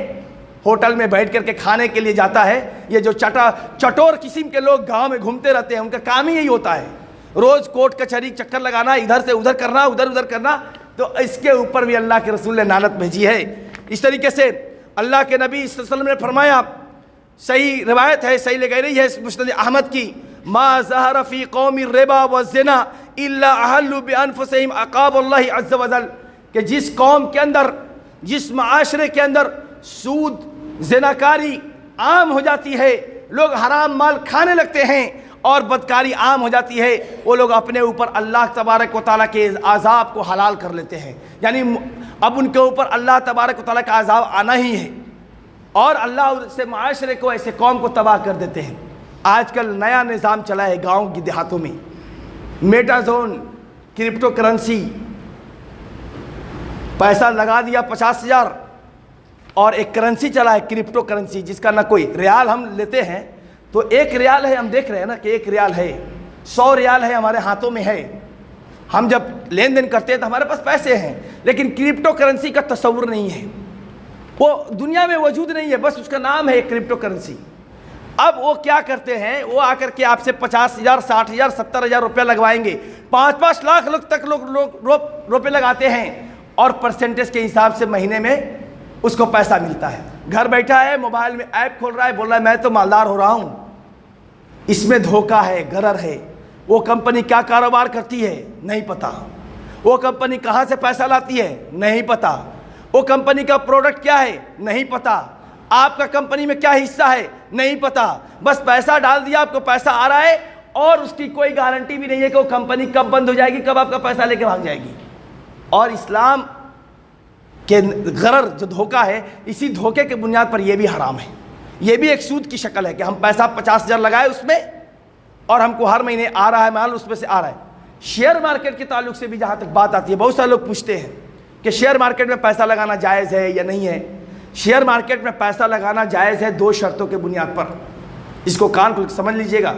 ہوٹل میں بیٹھ کر کے کھانے کے لیے جاتا ہے، یہ جو چٹور قسم کے لوگ گاؤں میں گھومتے رہتے ہیں، ان کا کام ہی یہی ہوتا ہے، روز کوٹ کچہری چکر لگانا، ادھر سے ادھر کرنا، ادھر کرنا، تو اس کے اوپر بھی اللہ کے رسول نے لعنت بھیجی ہے۔ اس طریقے سے اللہ کے نبی صلی اللہ علیہ وسلم نے فرمایا، صحیح روایت ہے، صحیح لگائی رہی ہے مسند احمد کی، ما ظہر فی قوم الربا والزنا الا احلوا بانفسہم عقاب اللہ عز وجل، کہ جس قوم کے اندر، جس معاشرے کے اندر سود، زناکاری عام ہو جاتی ہے، لوگ حرام مال کھانے لگتے ہیں اور بدکاری عام ہو جاتی ہے، وہ لوگ اپنے اوپر اللہ تبارک و تعالیٰ کے عذاب کو حلال کر لیتے ہیں، یعنی اب ان کے اوپر اللہ تبارک و تعالیٰ کا عذاب آنا ہی ہے، اور اللہ سے معاشرے کو، ایسے قوم کو تباہ کر دیتے ہیں۔ آج کل نیا نظام چلا ہے گاؤں کی دیہاتوں میں، میٹا زون، کرپٹو کرنسی، پیسہ لگا دیا 50,000 اور ایک کرنسی چلا ہے کرپٹو کرنسی، جس کا نہ کوئی ریال ہم لیتے ہیں تو 1 ریال ہے، ہم دیکھ رہے ہیں نا کہ 1 ریال ہے، 100 ریال ہے ہمارے ہاتھوں میں ہے، ہم جب لین دین کرتے ہیں تو ہمارے پاس پیسے ہیں، لیکن کرپٹو کرنسی کا تصور نہیں ہے، وہ دنیا میں وجود نہیں ہے، بس اس کا نام ہے کرپٹو کرنسی۔ اب وہ کیا کرتے ہیں، وہ آ کر کے آپ سے 50,000 60,000 70,000 روپیہ لگوائیں گے، 5-5 لاکھ تک لوگ روپے لگاتے ہیں، اور پرسنٹیج کے حساب سے مہینے میں اس کو پیسہ ملتا ہے۔ گھر بیٹھا ہے، موبائل میں ایپ کھول رہا ہے، بول رہا ہے میں تو مالدار ہو رہا ہوں۔ اس میں دھوکہ ہے، غرر ہے۔ وہ کمپنی کیا کاروبار کرتی ہے نہیں پتہ، وہ کمپنی کہاں سے پیسہ لاتی ہے نہیں پتہ، وہ کمپنی کا پروڈکٹ کیا ہے نہیں پتہ، آپ کا کمپنی میں کیا حصہ ہے نہیں پتہ، بس پیسہ ڈال دیا، آپ کو پیسہ آ رہا ہے، اور اس کی کوئی گارنٹی بھی نہیں ہے کہ وہ کمپنی کب بند ہو جائے گی، کب آپ کا پیسہ لے کے بھاگ جائے گی۔ اور اسلام کہ غرر جو دھوکہ ہے، اسی دھوکے کے بنیاد پر یہ بھی حرام ہے، یہ بھی ایک سود کی شکل ہے کہ ہم پیسہ 50,000 لگائے اس میں، اور ہم کو ہر مہینے آ رہا ہے مال، اس میں سے آ رہا ہے۔ شیئر مارکیٹ کے تعلق سے بھی جہاں تک بات آتی ہے، بہت سارے لوگ پوچھتے ہیں کہ شیئر مارکیٹ میں پیسہ لگانا جائز ہے یا نہیں ہے۔ شیئر مارکیٹ میں پیسہ لگانا جائز ہے 2 شرطوں کے بنیاد پر، اس کو کان کھول کے سمجھ لیجئے گا۔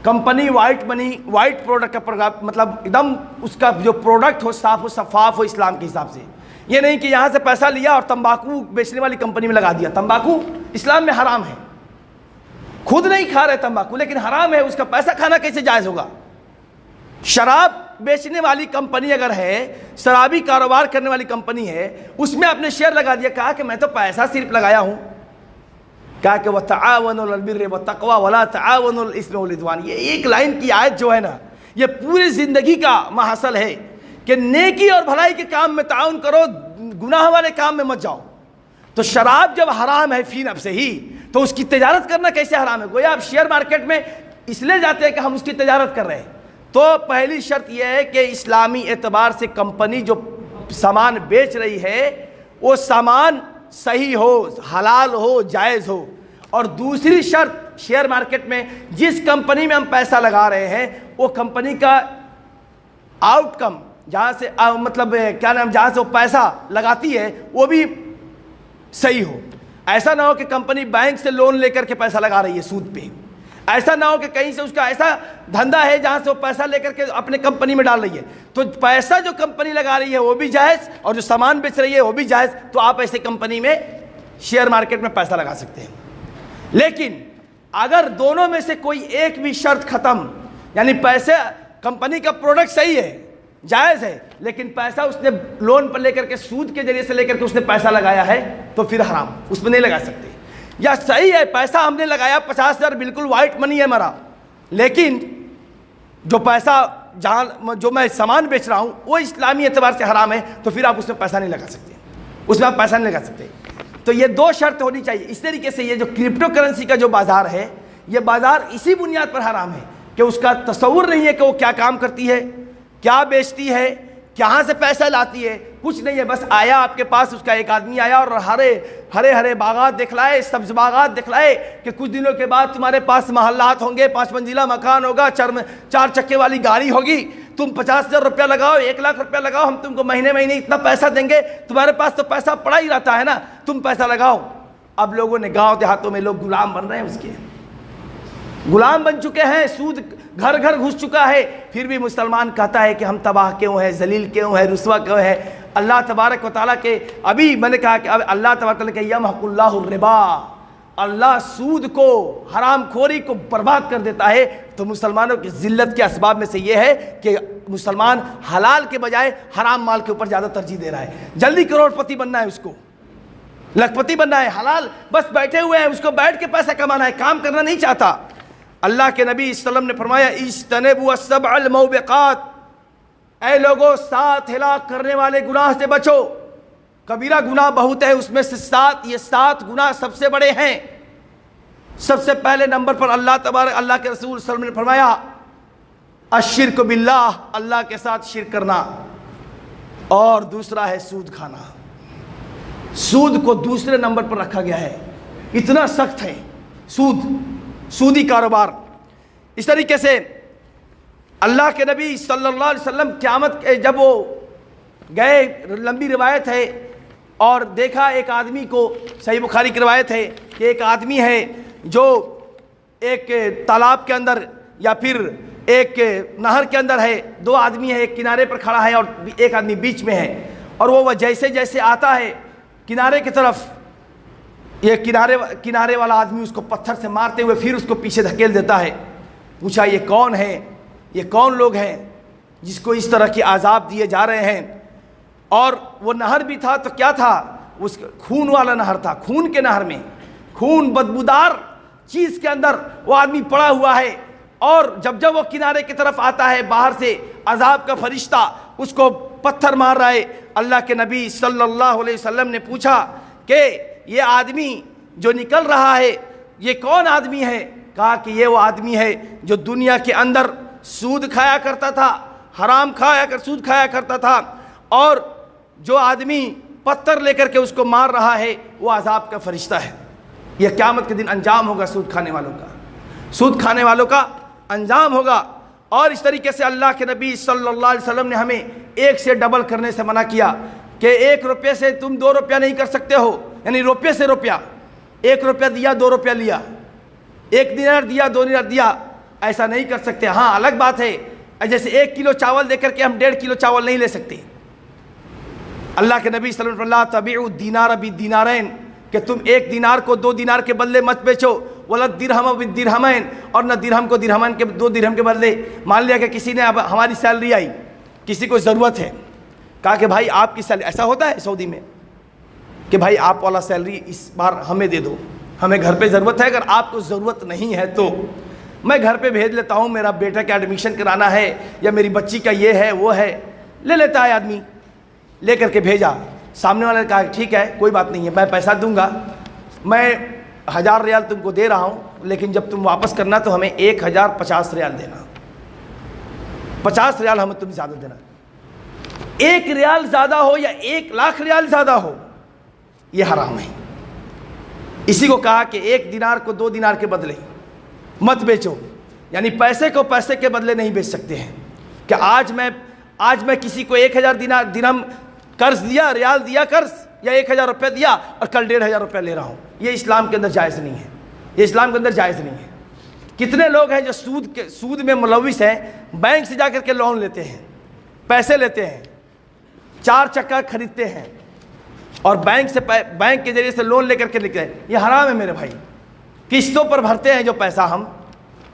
کمپنی وائٹ منی، وائٹ پروڈکٹ کا مطلب ایک دم اس کا جو پروڈکٹ ہو صاف و شفاف ہو اسلام کے حساب سے، یہ نہیں کہ یہاں سے پیسہ لیا اور تمباکو بیچنے والی کمپنی میں لگا دیا۔ تمباکو اسلام میں حرام ہے، خود نہیں کھا رہے تمباکو لیکن حرام ہے، اس کا پیسہ کھانا کیسے جائز ہوگا؟ شراب بیچنے والی کمپنی اگر ہے، شرابی کاروبار کرنے والی کمپنی ہے، اس میں اپنے شیئر لگا دیا، کہا کہ میں تو پیسہ صرف لگایا ہوں، کہا کہ وَتَعَاوَنُوا عَلَى الْبِرِّ وَالتَّقْوَىٰ وَلَا تَعَاوَنُوا عَلَى الْإِثْمِ وَالْعُدْوَانِ۔ یہ ایک لائن کی آیت جو ہے نا، یہ پوری زندگی کا محصل ہے کہ نیکی اور بھلائی کے کام میں تعاون کرو، گناہ والے کام میں مت جاؤ۔ تو شراب جب حرام ہے فی نفسہ ہی، تو اس کی تجارت کرنا کیسے حرام ہے؟ گویا آپ شیئر مارکیٹ میں اس لیے جاتے ہیں کہ ہم اس کی تجارت کر رہے ہیں۔ تو پہلی شرط یہ ہے کہ اسلامی اعتبار سے کمپنی جو سامان بیچ رہی ہے وہ سامان صحیح ہو، حلال ہو، جائز ہو۔ اور دوسری شرط، شیئر مارکیٹ میں جس کمپنی میں ہم پیسہ لگا رہے ہیں وہ کمپنی کا آؤٹ کم، جہاں سے مطلب کیا نام، جہاں سے وہ پیسہ لگاتی ہے وہ بھی صحیح ہو۔ ایسا نہ ہو کہ کمپنی بینک سے لون لے کر کے پیسہ لگا رہی ہے سود پہ، ایسا نہ ہو کہ کہیں سے اس کا ایسا دھندا ہے جہاں سے وہ پیسہ لے کر کے اپنے کمپنی میں ڈال رہی ہے۔ تو پیسہ جو کمپنی لگا رہی ہے وہ بھی جائز، اور جو سامان بیچ رہی ہے وہ بھی جائز، تو آپ ایسے کمپنی میں شیئر مارکیٹ میں پیسہ لگا سکتے ہیں۔ لیکن اگر دونوں میں سے کوئی ایک بھی شرط ختم، یعنی پیسے، کمپنی کا پروڈکٹ صحیح ہے، جائز ہے، لیکن پیسہ اس نے لون پر لے کر کے، سود کے ذریعے سے لے کر کے اس نے پیسہ لگایا ہے، تو پھر حرام، اس میں نہیں لگا سکتے۔ یا صحیح ہے پیسہ ہم نے لگایا 50,000 بالکل وائٹ منی ہے ہمارا، لیکن جو پیسہ جہاں جو میں سامان بیچ رہا ہوں وہ اسلامی اعتبار سے حرام ہے تو پھر آپ اس میں پیسہ نہیں لگا سکتے، اس میں آپ پیسہ نہیں لگا سکتے۔ تو یہ دو شرط ہونی چاہیے۔ اس طریقے سے یہ جو کرپٹو کرنسی کا جو بازار ہے، یہ بازار اسی بنیاد پر حرام ہے کہ اس کا تصور نہیں ہے کہ وہ کیا کام کرتی ہے، کیا بیچتی ہے، کہاں سے پیسہ لاتی ہے، کچھ نہیں ہے۔ بس آیا آپ کے پاس، اس کا ایک آدمی آیا اور ہرے باغات دکھلائے، سبز باغات دکھلائے کہ کچھ دنوں کے بعد تمہارے پاس محلات ہوں گے، 5 منزلہ مکان ہوگا، 4 چکے والی گاڑی ہوگی، تم 50,000 روپیہ لگاؤ، 1 لاکھ روپیہ لگاؤ، ہم تم کو مہینے اتنا پیسہ دیں گے، تمہارے پاس تو پیسہ پڑا ہی رہتا ہے نا، تم پیسہ لگاؤ۔ اب لوگوں نے گاؤں دیہاتوں میں لوگ غلام بن رہے ہیں، اس کے غلام بن چکے ہیں، سود گھر گھر گھس چکا ہے، پھر بھی مسلمان کہتا ہے کہ ہم تباہ کیوں ہیں، ذلیل کیوں ہیں، رسوا کیوں ہے۔ اللہ تبارک و تعالیٰ کے ابھی میں نے کہا کہ اللہ تبارک و تعالیٰ کہ یمحق اللہ الربا، اللہ سود کو، حرام خوری کو برباد کر دیتا ہے۔ تو مسلمانوں کی ذلت کے اسباب میں سے یہ ہے کہ مسلمان حلال کے بجائے حرام مال کے اوپر زیادہ ترجیح دے رہا ہے۔ جلدی کروڑ پتی بننا ہے، اس کو لکھپتی بننا ہے، حلال بس بیٹھے ہوئے ہیں، اس کو بیٹھ کے پیسہ کمانا ہے، کام کرنا نہیں چاہتا۔ اللہ کے نبی صلی اللہ علیہ وسلم نے فرمایا اجتنبوا السبع الموبقات، اے لوگوں 7 ہلاک کرنے والے گناہ سے بچو۔ کبیرہ گناہ بہت ہے، اس میں سے 7 گناہ سب سے بڑے ہیں۔ سب سے پہلے نمبر پر اللہ کے رسول صلی اللہ علیہ وسلم نے فرمایا الشرک باللہ، اللہ کے ساتھ شرک کرنا، اور دوسرا ہے سود کھانا۔ سود کو دوسرے نمبر پر رکھا گیا ہے، اتنا سخت ہے سودی کاروبار۔ اس طریقے سے اللہ کے نبی صلی اللہ علیہ وسلم قیامت جب وہ گئے، لمبی روایت ہے، اور دیکھا ایک آدمی کو، صحیح بخاری کی روایت ہے کہ ایک آدمی ہے جو ایک تالاب کے اندر یا پھر ایک نہر کے اندر ہے، 2 آدمی ہیں، ایک کنارے پر کھڑا ہے اور ایک آدمی بیچ میں ہے، اور وہ جیسے جیسے آتا ہے کنارے کی طرف، یہ کنارے والا آدمی اس کو پتھر سے مارتے ہوئے پھر اس کو پیچھے دھکیل دیتا ہے۔ پوچھا یہ کون ہے، یہ کون لوگ ہیں جس کو اس طرح کی عذاب دیے جا رہے ہیں؟ اور وہ نہر بھی تھا تو کیا تھا، اس خون والا نہر تھا، خون کے نہر میں، خون بدبودار چیز کے اندر وہ آدمی پڑا ہوا ہے، اور جب وہ کنارے کی طرف آتا ہے باہر سے عذاب کا فرشتہ اس کو پتھر مار رہا ہے۔ اللہ کے نبی صلی اللہ علیہ وسلم نے پوچھا کہ یہ آدمی جو نکل رہا ہے یہ کون آدمی ہے؟ کہا کہ یہ وہ آدمی ہے جو دنیا کے اندر سود کھایا کرتا تھا، سود کھایا کرتا تھا، اور جو آدمی پتھر لے کر کے اس کو مار رہا ہے وہ عذاب کا فرشتہ ہے۔ یہ قیامت کے دن انجام ہوگا سود کھانے والوں کا انجام ہوگا۔ اور اس طریقے سے اللہ کے نبی صلی اللہ علیہ وسلم نے ہمیں 1 سے ڈبل کرنے سے منع کیا کہ 1 روپے سے تم 2 روپیہ نہیں کر سکتے ہو، یعنی روپے سے روپیہ، 1 روپیہ دیا 2 روپیہ لیا، 1 دینار دیا 2 دینار دیا، ایسا نہیں کر سکتے۔ ہاں الگ بات ہے جیسے 1 کلو چاول دے کر کے ہم 1.5 کلو چاول نہیں لے سکتے۔ اللہ کے نبی صلی اللہ علیہ وسلم لا تبیعوا الدینار بالدینارین، کہ تم 1 دینار کو 2 دینار کے بدلے مت بیچو، ولا الدرہم بالدرہمین، اور نہ درہم کو 2 درہم کے بدلے۔ مان لیا کہ کسی نے اب ہماری سیلری آئی، کسی کو ضرورت ہے، کہا کہ بھائی آپ کی سیلری، ایسا ہوتا ہے سعودی میں کہ بھائی آپ والا سیلری اس بار ہمیں دے دو، ہمیں گھر پہ ضرورت ہے، اگر آپ کو ضرورت نہیں ہے تو میں گھر پہ بھیج لیتا ہوں، میرا بیٹا کا ایڈمیشن کرانا ہے یا میری بچی کا یہ ہے وہ ہے، لے لیتا ہے آدمی، لے کر کے بھیجا۔ سامنے والے نے کہا ٹھیک ہے کوئی بات نہیں ہے، میں پیسہ دوں گا، میں 1000 ریال تم کو دے رہا ہوں، لیکن جب تم واپس کرنا تو ہمیں 1050 ریال دینا، 50 ریال ہمیں تم زیادہ دینا۔ 1 ریال زیادہ ہو یا 1 لاکھ ریال زیادہ ہو یہ حرام ہے۔ اسی کو کہا کہ 1 دینار کو 2 دینار کے بدلے مت بیچو، یعنی پیسے کو پیسے کے بدلے نہیں بیچ سکتے ہیں کہ آج میں کسی کو 1000 درہم قرض دیا، ریال دیا قرض، یا 1000 روپے دیا اور کل 1500 روپے لے رہا ہوں، یہ اسلام کے اندر جائز نہیں ہے، یہ اسلام کے اندر جائز نہیں ہے۔ کتنے لوگ ہیں جو سود میں ملوث ہیں، بینک سے جا کر کے لون لیتے ہیں، پیسے لیتے ہیں، 4 چکا خریدتے ہیں اور بینک کے ذریعے سے لون لے کر کے نکلے، یہ حرام ہے میرے بھائی۔ قسطوں پر بھرتے ہیں جو پیسہ، ہم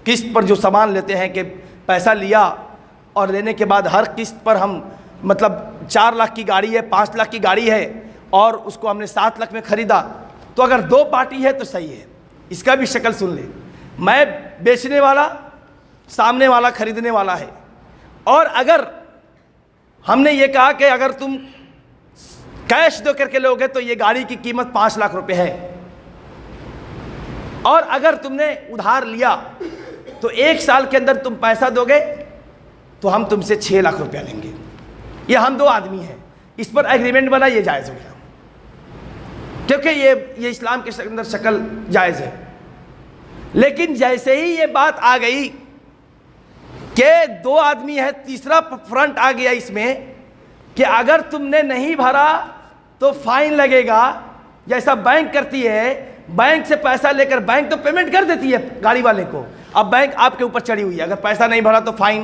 قسط پر جو سامان لیتے ہیں کہ پیسہ لیا اور لینے کے بعد ہر قسط پر ہم 4 لاکھ کی گاڑی ہے، 5 لاکھ کی گاڑی ہے اور اس کو ہم نے 7 لاکھ میں خریدا، تو اگر 2 پارٹی ہے تو صحیح ہے، اس کا بھی شکل سن لے، میں بیچنے والا، سامنے والا خریدنے والا ہے، اور اگر ہم نے یہ کہا کہ اگر تم کیش دو کر کے لوگے تو یہ گاڑی کی قیمت 5 لاکھ روپے ہے، اور اگر تم نے ادھار لیا تو 1 سال کے اندر تم پیسہ دو گے تو ہم تم سے 6 لاکھ روپیہ لیں گے، یہ ہم 2 آدمی ہیں، اس پر ایگریمنٹ بنا، یہ جائز ہو گیا، کیونکہ یہ اسلام کے اندر شکل جائز ہے۔ لیکن جیسے ہی یہ بات آ گئی کہ 2 آدمی ہے، تیسرا فرنٹ آ گیا اس میں کہ اگر تم نے نہیں بھرا تو فائن لگے گا، جیسا بینک کرتی ہے، بینک سے پیسہ لے کر بینک تو پیمنٹ کر دیتی ہے گاڑی والے کو، اب بینک آپ کے اوپر چڑھی ہوئی ہے، اگر پیسہ نہیں بھرا تو فائن۔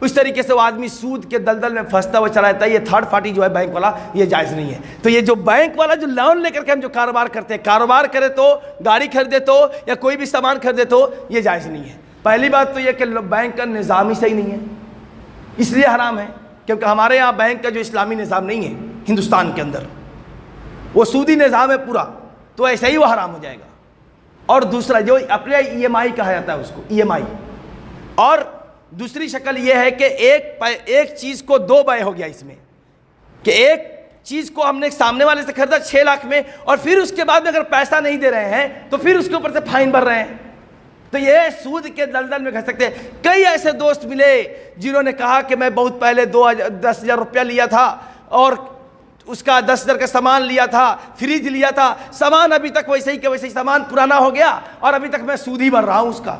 اس طریقے سے وہ آدمی سود کے دلدل میں پھنستا ہوا چلا جاتا ہے۔ یہ تھرڈ پارٹی جو ہے بینک والا، یہ جائز نہیں ہے۔ تو یہ جو بینک والا جو لون لے کر کے ہم جو کاروبار کرتے ہیں، کاروبار کرے تو گاڑی خریدے تو یا کوئی بھی سامان خریدے تو یہ جائز نہیں ہے۔ پہلی بات تو یہ کہ بینک کا نظام ہی صحیح نہیں ہے، اس لیے حرام ہے، کیونکہ ہمارے یہاں بینک کا جو اسلامی نظام نہیں ہے ہندوستان کے اندر، وہ سودی نظام ہے پورا، تو ایسے ہی وہ حرام ہو جائے گا۔ اور دوسرا جو اپنے ای ایم آئی کہا جاتا ہے اس کو، ای ایم آئی، اور دوسری شکل یہ ہے کہ ایک چیز کو 2 بے ہو گیا اس میں، کہ ایک چیز کو ہم نے سامنے والے سے خریدا 6 لاکھ میں، اور پھر اس کے بعد میں اگر پیسہ نہیں دے رہے ہیں تو پھر اس کے اوپر سے فائن بھر رہے ہیں، تو یہ سود کے دلدل میں گھس سکتے ہیں۔ کئی ایسے دوست ملے جنہوں نے کہا کہ میں بہت پہلے 10,000 روپیہ لیا تھا اور اس کا 10,000 کا سامان لیا تھا، فریج لیا تھا، سامان ابھی تک ویسے ہی کہ ویسے ہی سامان پرانا ہو گیا اور ابھی تک میں سود ہی بھر رہا ہوں اس کا۔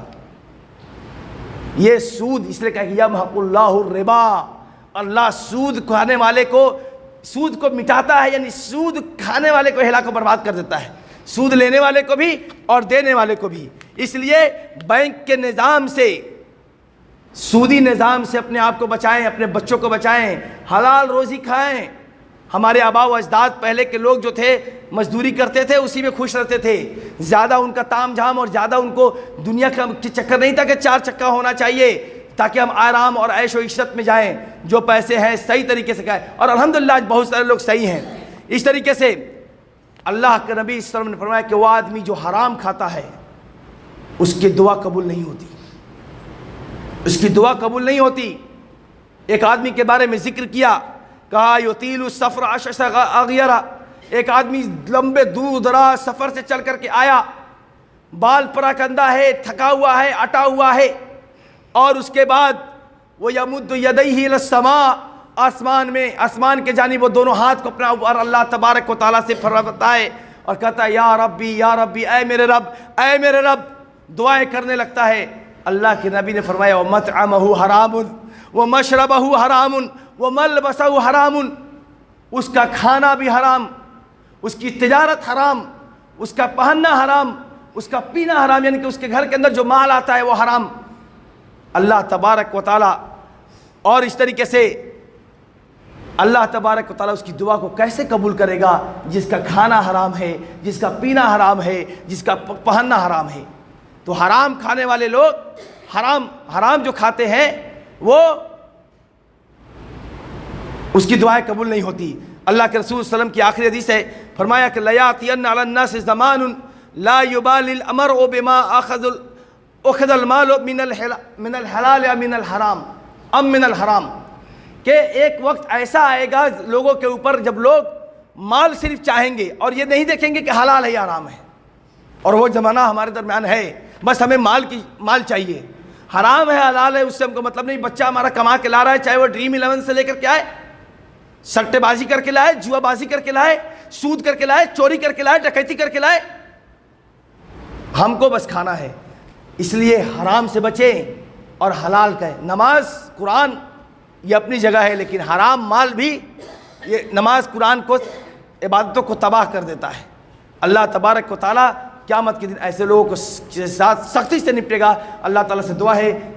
یہ سود اس لیے کہا کہ یمحق اللہ الربا، اللہ سود کھانے والے کو، سود کو مٹاتا ہے، یعنی سود کھانے والے کو ہلاک و برباد کر دیتا ہے، سود لینے والے کو بھی اور دینے والے کو بھی۔ اس لیے بینک کے نظام سے، سودی نظام سے اپنے آپ کو بچائیں، اپنے بچوں کو بچائیں، حلال روزی کھائیں۔ ہمارے آباء و اجداد پہلے کے لوگ جو تھے مزدوری کرتے تھے، اسی میں خوش رہتے تھے، زیادہ ان کا تام جھام اور زیادہ ان کو دنیا کا چکر نہیں تھا کہ 4 چکا ہونا چاہیے تاکہ ہم آرام اور عیش و عشرت میں جائیں، جو پیسے ہیں صحیح طریقے سے کھائیں، اور الحمدللہ آج بہت سارے لوگ صحیح ہیں۔ اس طریقے سے اللہ کے نبی صلی اللہ علیہ وسلم نے فرمایا کہ وہ آدمی جو حرام کھاتا ہے اس کی دعا قبول نہیں ہوتی، اس کی دعا قبول نہیں ہوتی۔ ایک آدمی کے بارے میں ذکر کیا، کہا یطیل السفر عشش اغیرہ، ایک آدمی لمبے دور دراز سفر سے چل کر کے آیا، بال پراکندہ ہے، تھکا ہوا ہے، اٹا ہوا ہے، اور اس کے بعد وہ یمد یدیہ الی السماء، آسمان کے جانب وہ دونوں ہاتھ کو اپنا اور اللہ تبارک و تعالیٰ سے فرماتا ہے اور کہتا ہے یا ربی یا ربی، اے میرے رب، اے میرے رب، دعائیں کرنے لگتا ہے۔ اللہ کے نبی نے فرمایا وَمَطْعَمَهُ حَرَامٌ وَمَشْرَبَهُ حَرَامٌ وَمَلْبَسَهُ حَرَامٌ، اس کا کھانا بھی حرام، اس کی تجارت حرام، اس کا پہننا حرام، اس کا پینا حرام، یعنی کہ اس کے گھر کے اندر جو مال آتا ہے وہ حرام۔ اللہ تبارک و تعالیٰ، اور اس طریقے سے اللہ تبارک و تعالیٰ اس کی دعا کو کیسے قبول کرے گا جس کا کھانا حرام ہے، جس کا پینا حرام ہے، جس کا پہننا حرام ہے۔ تو حرام کھانے والے لوگ، حرام جو کھاتے ہیں وہ اس کی دعائیں قبول نہیں ہوتی۔ اللہ کے رسول صلی اللہ علیہ وسلم کی آخری حدیث ہے، فرمایا کہ لَيَأْتِيَنَّ عَلَى النَّاسِ زَمَانٌ لَا يُبَالِي الْأَمْرُ بِمَا أَخَذَ الْمَالُ مِنَ الْحَلَالِ أَمْ مِنَ الْحَرَامِ، کہ ایک وقت ایسا آئے گا لوگوں کے اوپر جب لوگ مال صرف چاہیں گے اور یہ نہیں دیکھیں گے کہ حلال ہے یا حرام ہے، اور وہ زمانہ ہمارے درمیان ہے، بس ہمیں مال چاہیے، حرام ہے حلال ہے اس سے ہم کو مطلب نہیں، بچہ ہمارا کما کے لا رہا ہے، چاہے وہ ڈریم 11 سے لے کر کے آئے، سٹے بازی کر کے لائے، جوا بازی کر کے لائے، سود کر کے لائے، چوری کر کے لائے، ڈکیتی کر کے لائے، ہم کو بس کھانا ہے۔ اس لیے حرام سے بچیں اور حلال کا ہے۔ نماز قرآن یہ اپنی جگہ ہے، لیکن حرام مال بھی، یہ نماز قرآن کو، عبادتوں کو تباہ کر دیتا ہے۔ اللہ تبارک و تعالیٰ قیامت کے دن ایسے لوگوں کو ساتھ سختی سے نپٹے گا۔ اللہ تعالیٰ سے دعا ہے